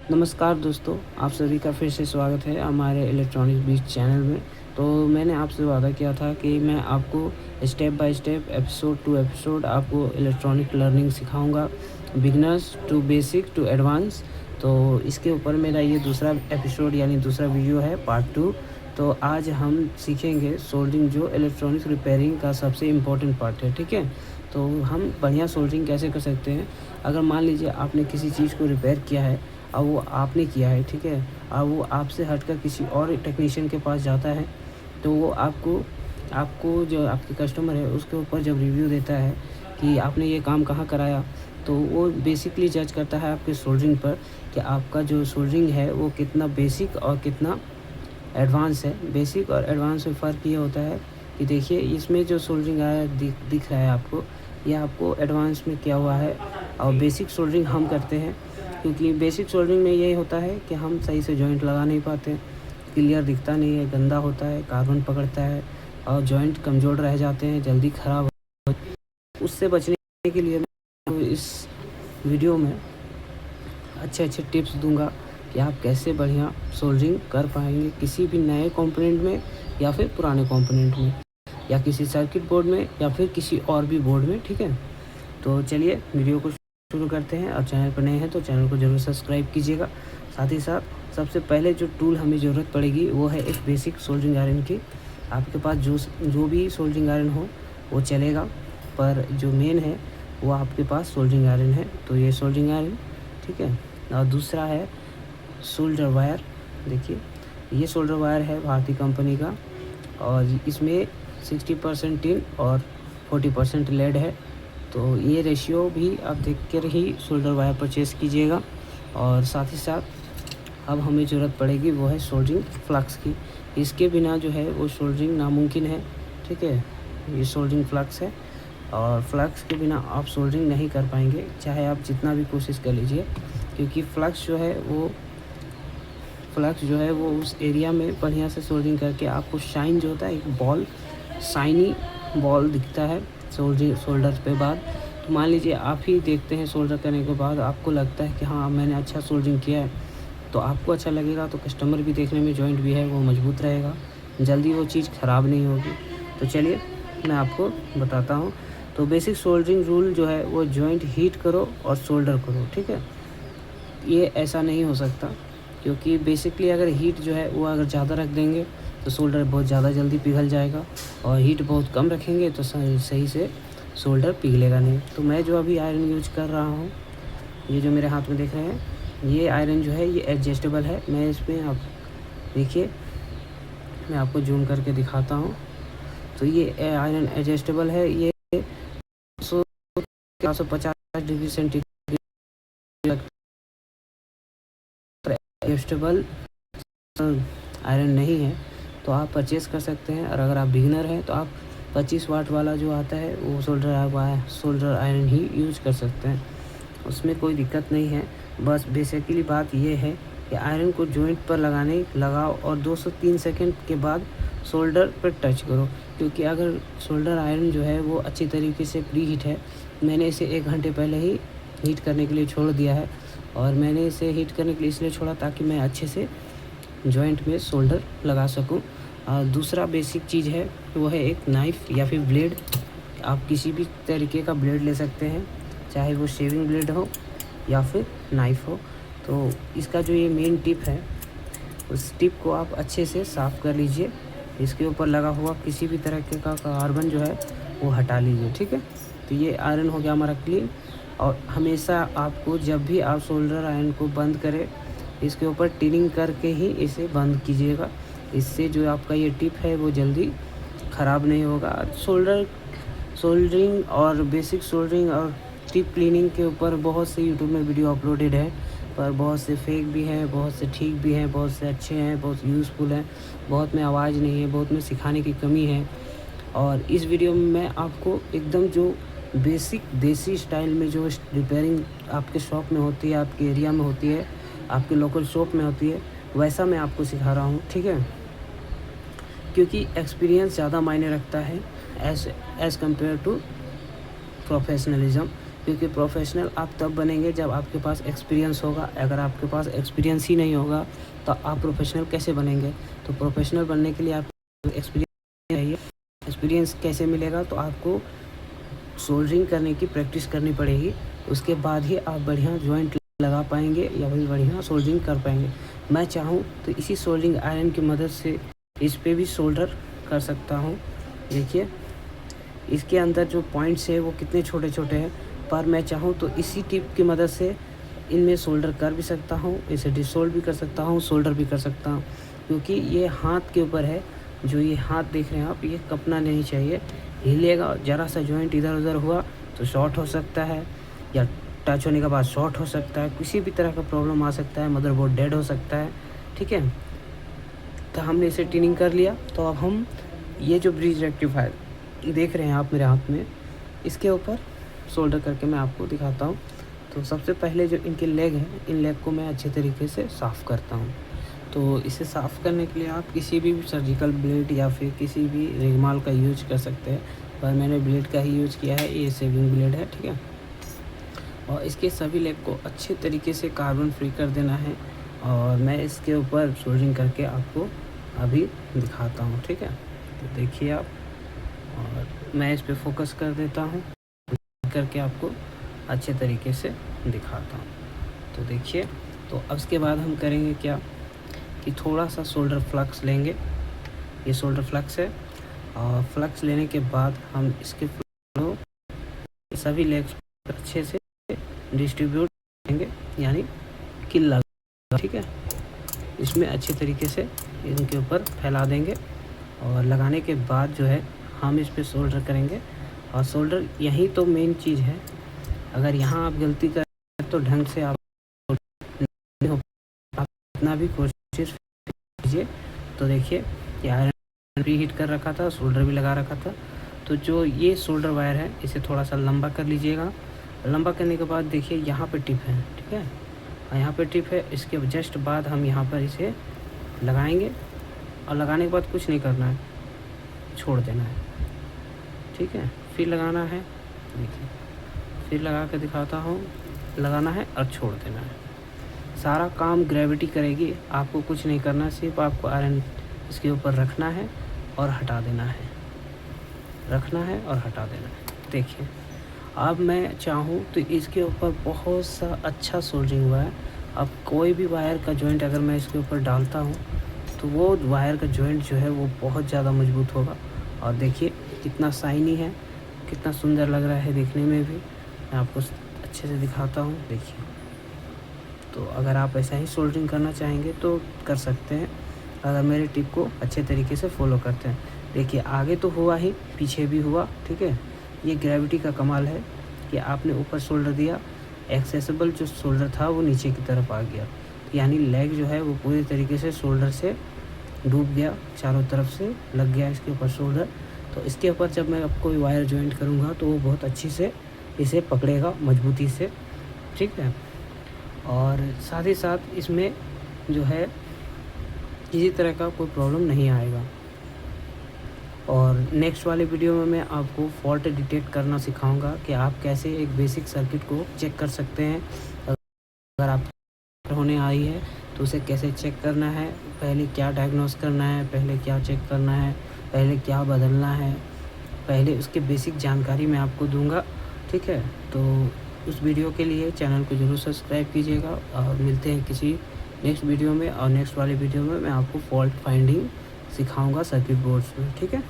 नमस्कार दोस्तों, आप सभी का फिर से स्वागत है हमारे इलेक्ट्रॉनिक बीच चैनल में। तो मैंने आपसे वादा किया था कि मैं आपको step by step, episode to episode आपको इलेक्ट्रॉनिक लर्निंग सिखाऊंगा, beginners to basic to advance. तो इसके ऊपर मेरा ये दूसरा एपिसोड यानी दूसरा वीडियो है, पार्ट 2। तो आज हम सीखेंगे सोल्डरिंग, जो इलेक्ट्रॉनिक रिपेयरिंग का सबसे इम्पोर्टेंट पार्ट है। ठीक है, तो हम बढ़िया सोल्डरिंग कैसे कर सकते हैं। अगर मान लीजिए आपने किसी चीज़ को रिपेयर किया है, अब वो आपने किया है, ठीक है, अब वो आपसे हटकर किसी और टेक्नीशियन के पास जाता है, तो वो आपको आपको जो आपके कस्टमर है उसके ऊपर जब रिव्यू देता है कि आपने ये काम कहाँ कराया, तो वो बेसिकली जज करता है आपके सोल्डरिंग पर कि आपका जो सोल्डरिंग है वो कितना बेसिक और कितना एडवांस है। बेसिक और एडवांस में फ़र्क ये होता है कि देखिए, इसमें जो सोल्डरिंग आया दिख रहा है आपको, ये आपको एडवांस में किया हुआ है। और बेसिक सोल्डरिंग हम करते हैं, क्योंकि बेसिक सोल्डरिंग में यही होता है कि हम सही से जॉइंट लगा नहीं पाते, क्लियर दिखता नहीं है, गंदा होता है, कार्बन पकड़ता है और जॉइंट कमज़ोर रह जाते हैं, जल्दी ख़राब। उससे बचने के लिए मैं इस वीडियो में अच्छे टिप्स दूंगा कि आप कैसे बढ़िया सोल्डरिंग कर पाएंगे किसी भी नए कंपोनेंट में या फिर पुराने कंपोनेंट में, या किसी सर्किट बोर्ड में या फिर किसी और भी बोर्ड में। ठीक है, तो चलिए वीडियो को शुरू करते हैं। और चैनल पर नए हैं तो चैनल को ज़रूर सब्सक्राइब कीजिएगा। साथ ही साथ सबसे पहले जो टूल हमें ज़रूरत पड़ेगी वो है एक बेसिक सोल्डरिंग आयरन की। आपके पास जो भी सोल्डरिंग आयरन हो वो चलेगा, पर जो मेन है वो आपके पास सोल्डरिंग आयरन है, तो ये सोल्डरिंग आयरन। ठीक है, और दूसरा है सोल्डर वायर। देखिए, ये सोल्डर वायर है भारतीय कंपनी का, और इसमें 60% टिन और 40% लेड है। तो ये रेशियो भी आप देख कर ही सोल्डर वायर परचेज़ कीजिएगा। और साथ ही साथ अब हमें ज़रूरत पड़ेगी वो है सोल्डरिंग फ्लक्स की। इसके बिना जो है वो सोल्डरिंग नामुमकिन है। ठीक है, ये सोल्डरिंग फ्लक्स है, और फ्लक्स के बिना आप सोल्डरिंग नहीं कर पाएंगे, चाहे आप जितना भी कोशिश कर लीजिए, क्योंकि फ्लक्स जो है वो उस एरिया में बढ़िया से सोल्डरिंग करके आपको शाइन जो होता है, एक बॉल, शाइनी बॉल दिखता है सोल्डर पे बाद। तो मान लीजिए आप ही देखते हैं, सोल्डर करने के बाद आपको लगता है कि हाँ मैंने अच्छा सोल्डरिंग किया है, तो आपको अच्छा लगेगा, तो कस्टमर भी देखने में जॉइंट भी है वो मजबूत रहेगा, जल्दी वो चीज़ ख़राब नहीं होगी। तो चलिए मैं आपको बताता हूँ। तो बेसिक सोल्डरिंग रूल जो है वो जॉइंट हीट करो और सोल्डर करो। ठीक है, ये ऐसा नहीं हो सकता, क्योंकि बेसिकली अगर हीट जो है वो अगर ज़्यादा रख देंगे तो सोल्डर बहुत ज़्यादा जल्दी पिघल जाएगा, और हीट बहुत कम रखेंगे तो सही से सोल्डर पिघलेगा नहीं। तो मैं जो अभी आयरन यूज कर रहा हूँ, ये जो मेरे हाथ में देख रहे हैं, ये आयरन जो है ये एडजस्टेबल है। मैं इसमें आप देखिए, मैं आपको जूम करके दिखाता हूँ। तो ये आयरन एडजस्टेबल है, ये 450 डिग्री सेंटीग्रेड एडजस्टेबल आयरन नहीं है, तो आप परचेज़ कर सकते हैं। और अगर आप बिगिनर हैं तो आप 25 वाट वाला जो आता है वो सोल्डर आयरन ही यूज कर सकते हैं, उसमें कोई दिक्कत नहीं है। बस बेसिकली बात ये है कि आयरन को जॉइंट पर लगाओ और 2 से 3 सेकंड के बाद सोल्डर पर टच करो, क्योंकि अगर सोल्डर आयरन जो है वो अच्छी तरीके से प्री हीट है। मैंने इसे 1 घंटे पहले ही हीट करने के लिए छोड़ दिया है, और मैंने इसे हीट करने के लिए इसलिए छोड़ा ताकि मैं अच्छे से जॉइंट में सोल्डर लगा सकूं। दूसरा बेसिक चीज़ है वो है एक नाइफ़ या फिर ब्लेड। आप किसी भी तरीके का ब्लेड ले सकते हैं, चाहे वो शेविंग ब्लेड हो या फिर नाइफ़ हो। तो इसका जो ये मेन टिप है, उस टिप को आप अच्छे से साफ़ कर लीजिए। इसके ऊपर लगा हुआ किसी भी तरह का कार्बन जो है वो हटा लीजिए। ठीक है, तो ये आयरन हो गया हमारा क्लीन। और हमेशा आपको जब भी आप सोल्डर आयरन को बंद करें, इसके ऊपर टिनिंग करके ही इसे बंद कीजिएगा। इससे जो आपका ये टिप है वो जल्दी ख़राब नहीं होगा। सोल्डरिंग और बेसिक सोल्डरिंग और टिप क्लीनिंग के ऊपर बहुत से यूट्यूब में वीडियो अपलोडेड है, पर बहुत से फेक भी हैं, बहुत से ठीक भी हैं, बहुत से अच्छे हैं, बहुत यूज़फुल हैं, बहुत में आवाज़ नहीं है, बहुत में सिखाने की कमी है। और इस वीडियो में मैं आपको एकदम जो बेसिक देसी स्टाइल में जो रिपेयरिंग आपके शॉप में होती है, आपके एरिया में होती है, आपके लोकल शॉप में होती है, वैसा मैं आपको सिखा रहा हूँ। ठीक है, क्योंकि एक्सपीरियंस ज़्यादा मायने रखता है एज़ कम्पेयर टू प्रोफेशनलिज्म। क्योंकि प्रोफेशनल आप तब बनेंगे जब आपके पास एक्सपीरियंस होगा। अगर आपके पास एक्सपीरियंस ही नहीं होगा तो आप प्रोफेशनल कैसे बनेंगे? तो प्रोफेशनल बनने के लिए आपको एक्सपीरियंस चाहिए। एक्सपीरियंस कैसे मिलेगा? तो आपको सोल्डरिंग करने की प्रैक्टिस करनी पड़ेगी। उसके बाद ही आप बढ़िया जॉइंट लगा पाएंगे या फिर बढ़िया सोल्डरिंग कर पाएंगे। मैं चाहूँ तो इसी सोल्डरिंग आयरन की मदद से इस पे भी सोल्डर कर सकता हूँ। देखिए इसके अंदर जो पॉइंट्स है वो कितने छोटे छोटे हैं, पर मैं चाहूँ तो इसी टिप की मदद से इनमें सोल्डर कर भी सकता हूँ, इसे डिसोल्ड भी कर सकता हूँ, सोल्डर भी कर सकता हूँ। क्योंकि ये हाथ के ऊपर है। जो ये हाथ देख रहे हैं आप, ये कपना नहीं चाहिए। हिलेगा, ज़रा सा जॉइंट इधर उधर हुआ तो शॉर्ट हो सकता है, या टच होने के बाद शॉर्ट हो सकता है, किसी भी तरह का प्रॉब्लम आ सकता है, मदरबोर्ड डेड हो सकता है। ठीक है, तो हमने इसे ट्यूनिंग कर लिया। तो अब हम ये जो ब्रिज रेक्टिफायर देख रहे हैं आप मेरे हाथ में, इसके ऊपर सोल्डर करके मैं आपको दिखाता हूँ। तो सबसे पहले जो इनके लेग हैं, इन लेग को मैं अच्छे तरीके से साफ़ करता हूँ। तो इसे साफ़ करने के लिए आप किसी भी सर्जिकल ब्लेड या फिर किसी भी रेगमाल का यूज कर सकते हैं, पर मैंने ब्लेड का ही यूज़ किया है। ये सेविंग ब्लेड है, ठीक है। और इसके सभी लेग को अच्छे तरीके से कार्बन फ्री कर देना है, और मैं इसके ऊपर सोल्डरिंग करके आपको अभी दिखाता हूँ, ठीक है। तो देखिए आप, और मैं इस पे फोकस कर देता हूँ, करके आपको अच्छे तरीके से दिखाता हूँ। तो देखिए, तो अब इसके बाद हम करेंगे क्या कि थोड़ा सा सोल्डर फ्लक्स लेंगे। ये सोल्डर फ्लक्स है, और फ्लक्स लेने के बाद हम इसके सभी लेग्स अच्छे से डिस्ट्रीब्यूट करेंगे, यानी किल लगा, ठीक है। इसमें अच्छे तरीके से इनके ऊपर फैला देंगे, और लगाने के बाद जो है हम इस पे सोल्डर करेंगे। और सोल्डर यही तो मेन चीज़ है। अगर यहाँ आप गलती करें तो ढंग से आप इतना भी कोशिश कीजिए। तो देखिए ये आयरन भी हीट कर रखा था, सोल्डर भी लगा रखा था। तो जो ये सोल्डर वायर है, इसे थोड़ा सा लंबा कर लीजिएगा। लंबा करने के बाद देखिए यहाँ पे टिप है, ठीक है, और यहाँ पे टिप है। इसके जस्ट बाद हम यहाँ पर इसे लगाएंगे, और लगाने के बाद कुछ नहीं करना है, छोड़ देना है, ठीक है। फिर लगाना है, देखिए फिर लगा कर दिखाता हूँ, लगाना है और छोड़ देना है। सारा काम ग्रेविटी करेगी, आपको कुछ नहीं करना, सिर्फ आपको आयरन इसके ऊपर रखना है और हटा देना है, रखना है और हटा देना है। देखिए अब मैं चाहूँ तो इसके ऊपर बहुत सा अच्छा सोल्डरिंग हुआ है। अब कोई भी वायर का जॉइंट अगर मैं इसके ऊपर डालता हूँ तो वो वायर का जॉइंट जो है वो बहुत ज़्यादा मजबूत होगा। और देखिए कितना शाइनी है, कितना सुंदर लग रहा है देखने में भी। मैं आपको अच्छे से दिखाता हूँ, देखिए। तो अगर आप ऐसा ही सोल्डरिंग करना चाहेंगे तो कर सकते हैं, अगर मेरे टिप को अच्छे तरीके से फॉलो करते हैं। देखिए आगे तो हुआ ही, पीछे भी हुआ, ठीक है। ये ग्रेविटी का कमाल है कि आपने ऊपर शोल्डर दिया, एक्सेसिबल जो शोल्डर था वो नीचे की तरफ आ गया, यानी लेग जो है वो पूरी तरीके से शोल्डर से डूब गया, चारों तरफ से लग गया इसके ऊपर शोल्डर। तो इसके ऊपर जब मैं अब कोई वायर जॉइंट करूँगा तो वो बहुत अच्छी से इसे पकड़ेगा मजबूती से, ठीक है। और साथ ही साथ इसमें जो है किसी तरह का कोई प्रॉब्लम नहीं आएगा। और नेक्स्ट वाले वीडियो में मैं आपको फॉल्ट डिटेक्ट करना सिखाऊंगा कि आप कैसे एक बेसिक सर्किट को चेक कर सकते हैं। अगर आप होने आई है तो उसे कैसे चेक करना है, पहले क्या डायग्नोस करना है, पहले क्या चेक करना है, पहले क्या बदलना है, पहले उसके बेसिक जानकारी मैं आपको दूंगा, ठीक है। तो उस वीडियो के लिए चैनल को ज़रूर सब्सक्राइब कीजिएगा, और मिलते हैं किसी नेक्स्ट वीडियो में। और नेक्स्ट वाले वीडियो में मैं आपको फॉल्ट फाइंडिंग सिखाऊंगा सर्किट बोर्ड्स में, ठीक है।